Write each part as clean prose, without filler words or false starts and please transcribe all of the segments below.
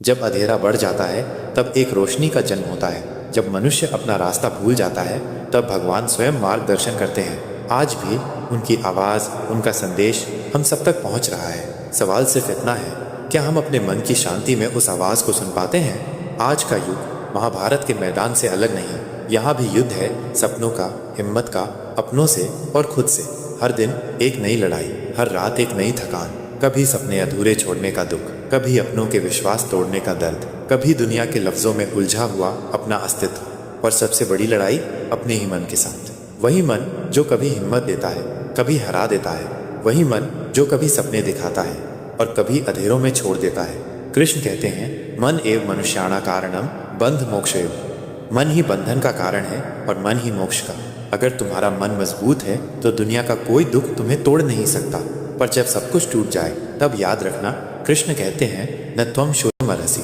जब अंधेरा बढ़ जाता है तब एक रोशनी का जन्म होता है। जब मनुष्य अपना रास्ता भूल जाता है तब भगवान स्वयं मार्गदर्शन करते हैं। आज भी उनकी आवाज़, उनका संदेश हम सब तक पहुंच रहा है। सवाल सिर्फ इतना है, क्या हम अपने मन की शांति में उस आवाज़ को सुन पाते हैं? आज का युग महाभारत के मैदान से अलग नहीं। यहाँ भी युद्ध है सपनों का, हिम्मत का, अपनों से और खुद से। हर दिन एक नई लड़ाई, हर रात एक नई थकान। कभी सपने अधूरे छोड़ने का दुख, कभी अपनों के विश्वास तोड़ने का दर्द, कभी दुनिया के लफ्जों में उलझा हुआ अपना अस्तित्व। और सबसे बड़ी लड़ाई अपने ही मन के साथ। वही मन जो कभी हिम्मत देता है, कभी हरा देता है। वही मन जो कभी सपने दिखाता है और कभी अंधेरों में छोड़ देता है। कृष्ण कहते हैं, मन एव मनुष्याणा कारणम बंध मोक्षयोः। मन ही बंधन का कारण है और मन ही मोक्ष का। अगर तुम्हारा मन मजबूत है तो दुनिया का कोई दुख तुम्हें तोड़ नहीं सकता। पर जब सब कुछ टूट जाए तब याद रखना, कृष्ण कहते हैं, न त्वं शोकमर्हसि।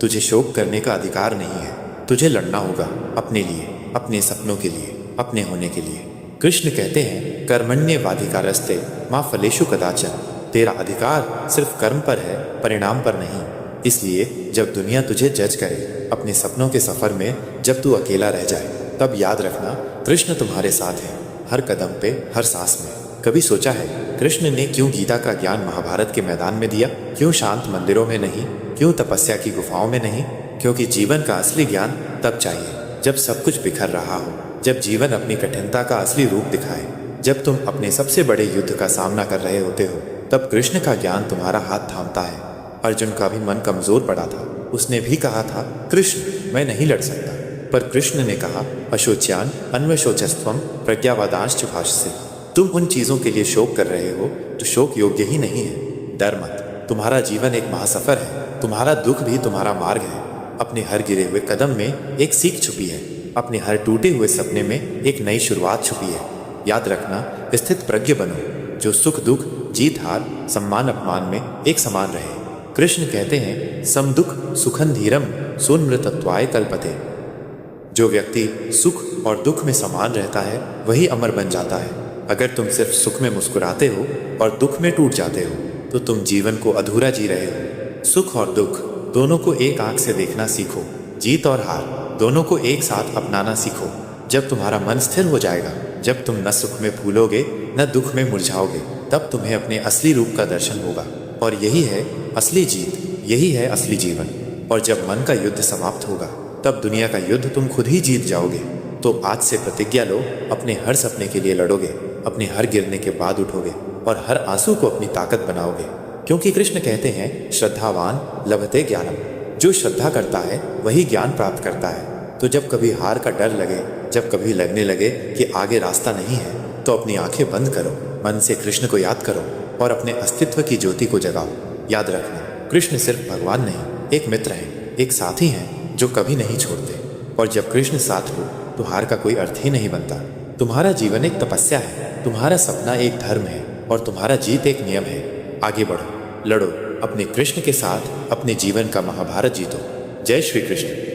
तुझे शोक करने का अधिकार नहीं है। तुझे लड़ना होगा अपने लिए, अपने सपनों के लिए, अपने होने के लिए। कृष्ण कहते हैं, कर्मण्येवाधिकारस्ते मा फलेषु कदाचन। तेरा अधिकार सिर्फ कर्म पर है, परिणाम पर नहीं। इसलिए जब दुनिया तुझे जज करे, अपने सपनों के सफर में जब तू अकेला रह जाए, तब याद रखना, कृष्ण तुम्हारे साथ है, हर कदम पे, हर सांस में। कभी सोचा है कृष्ण ने क्यों गीता का ज्ञान महाभारत के मैदान में दिया? क्यों शांत मंदिरों में नहीं? क्यों तपस्या की गुफाओं में नहीं? क्योंकि जीवन का असली ज्ञान तब चाहिए जब सब कुछ बिखर रहा हो, जब जीवन अपनी कठिनता का असली रूप दिखाए, जब तुम अपने सबसे बड़े युद्ध का सामना कर रहे होते हो। तब कृष्ण का ज्ञान तुम्हारा हाथ थामता है। अर्जुन का भी मन कमजोर पड़ा था। उसने भी कहा था, कृष्ण मैं नहीं लड़ सकता। पर कृष्ण ने कहा, अशोच्यान अन्वशोचस्त्वम प्रज्ञावादांश्च भाषसे। तुम उन चीज़ों के लिए शोक कर रहे हो जो शोक योग्य ही नहीं है। डर मत, तुम्हारा जीवन एक महासफर है। तुम्हारा दुख भी तुम्हारा मार्ग है। अपने हर गिरे हुए कदम में एक सीख छुपी है। अपने हर टूटे हुए सपने में एक नई शुरुआत छुपी है। याद रखना, स्थित प्रज्ञ बनो, जो सुख दुख, जीत हार, सम्मान अपमान में एक समान रहे। कृष्ण कहते हैं, सम दुख सुखन धीरम सोन्मृतत्वाय कल्पते। जो व्यक्ति सुख और दुख में समान रहता है वही अमर बन जाता है। अगर तुम सिर्फ सुख में मुस्कुराते हो और दुख में टूट जाते हो तो तुम जीवन को अधूरा जी रहे हो। सुख और दुख दोनों को एक आंख से देखना सीखो। जीत और हार दोनों को एक साथ अपनाना सीखो। जब तुम्हारा मन स्थिर हो जाएगा, जब तुम न सुख में फूलोगे न दुख में मुरझाओगे, तब तुम्हें अपने असली रूप का दर्शन होगा। और यही है असली जीत, यही है असली जीवन। और जब मन का युद्ध समाप्त होगा तब दुनिया का युद्ध तुम खुद ही जीत जाओगे। तो आज से प्रतिज्ञा लो, अपने हर सपने के लिए लड़ोगे, अपने हर गिरने के बाद उठोगे और हर आंसू को अपनी ताकत बनाओगे। क्योंकि कृष्ण कहते हैं, श्रद्धावान लभते ज्ञानम। जो श्रद्धा करता है वही ज्ञान प्राप्त करता है। तो जब कभी हार का डर लगे, जब कभी लगने लगे कि आगे रास्ता नहीं है, तो अपनी आंखें बंद करो, मन से कृष्ण को याद करो और अपने अस्तित्व की ज्योति को जगाओ। याद रखना, कृष्ण सिर्फ भगवान नहीं, एक मित्र हैं, एक साथी हैं जो कभी नहीं छोड़ते। और जब कृष्ण साथ हो तो हार का कोई अर्थ ही नहीं बनता। तुम्हारा जीवन एक तपस्या है, तुम्हारा सपना एक धर्म है और तुम्हारा जीत एक नियम है। आगे बढ़ो, लड़ो, अपने कृष्ण के साथ अपने जीवन का महाभारत जीतो। जय श्री कृष्ण।